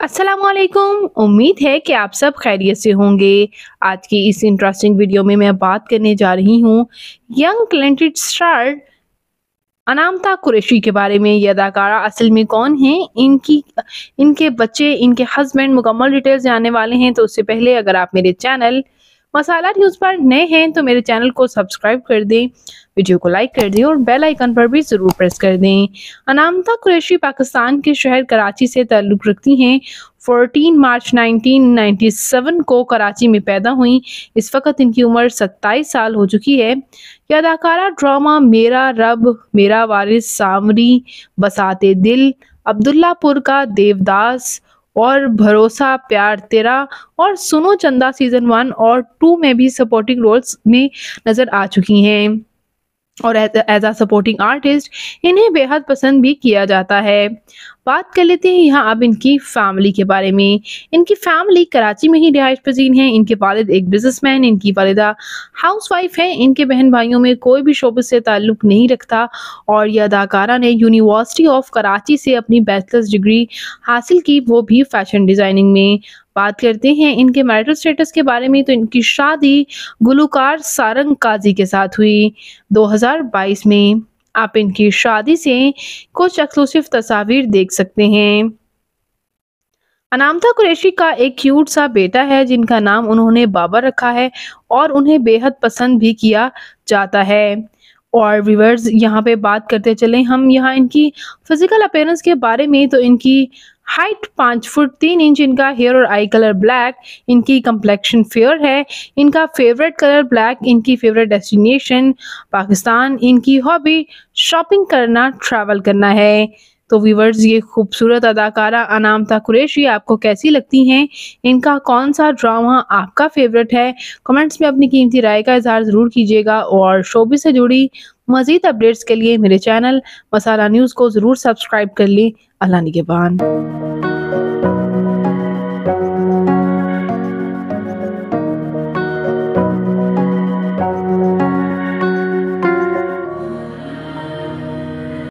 अस्सलामुअलैकुम। उम्मीद है कि आप सब खैरियत से होंगे। आज की इस इंटरेस्टिंग वीडियो में मैं बात करने जा रही हूँ यंग टैलेंटेड स्टार अनामता कुरैशी के बारे में। ये अदाकारा असल में कौन है, इनके बच्चे, इनके हस्बैंड, मुकम्मल डिटेल्स जानने वाले हैं। तो उससे पहले अगर आप मेरे चैनल मसाला न्यूज़ पर नए हैं तो मेरे चैनल को सब्सक्राइब कर दें, वीडियो को लाइक कर दें और बेल आइकन पर भी ज़रूर प्रेस कर दें। अनामता कुरैशी पाकिस्तान के शहर कराची से ताल्लुक़ रखती हैं। 14 मार्च 1997 को कराची में पैदा हुई। इस वक्त इनकी उम्र 27 साल हो चुकी है। यह अदाकारा ड्रामा मेरा रब, मेरा वारिस, सामरी, बसाते दिल, अब्दुल्लापुर का देवदास और भरोसा, प्यार तेरा और सुनो चंदा सीजन 1 और 2 में भी सपोर्टिंग रोल्स में नजर आ चुकी हैं और एज अ सपोर्टिंग आर्टिस्ट इन्हें बेहद पसंद भी किया जाता है। बात कर लेते हैं यहाँ अब इनकी फैमिली के बारे में। इनकी फैमिली कराची में ही रिहाइश पजीर हैं। इनके वालिद एक बिजनेसमैन, इनकी वालिदा हाउसवाइफ है। इनके बहन भाइयों में कोई भी शोबे से ताल्लुक नहीं रखता और यह अदाकारा ने यूनिवर्सिटी ऑफ कराची से अपनी बैचलर्स डिग्री हासिल की, वो भी फैशन डिज़ाइनिंग में। बात करते हैं इनके मैरिटल स्टेटस के बारे में तो इनकी शादी गुलूकार सारंग काजी के साथ हुई 2022 में। आप इनकी शादी से कुछ एक्सक्लूसिव तस्वीर देख सकते हैं। अनामता कुरैशी का एक क्यूट सा बेटा है जिनका नाम उन्होंने बाबर रखा है और उन्हें बेहद पसंद भी किया जाता है। और व्यूअर्स, यहाँ पे बात करते चलें हम यहाँ इनकी फिजिकल अपीयरेंस के बारे में तो इनकी हाइट 5 फुट 3 इंच, इनका हेयर और आई कलर ब्लैक, इनकी कंप्लेक्शन फेयर है, इनका फेवरेट कलर ब्लैक, इनकी फेवरेट डेस्टिनेशन पाकिस्तान, इनकी हॉबी शॉपिंग करना, ट्रैवल करना है। तो व्यूअर्स, ये खूबसूरत अदाकारा अनामता कुरैशी आपको कैसी लगती हैं? इनका कौन सा ड्रामा आपका फेवरेट है? कमेंट्स में अपनी कीमती राय का इजहार ज़रूर कीजिएगा और शोबिज़ से जुड़ी मज़ीद अपडेट्स के लिए मेरे चैनल मसाला न्यूज़ को ज़रूर सब्सक्राइब कर लें। अल्लाह निगहबान।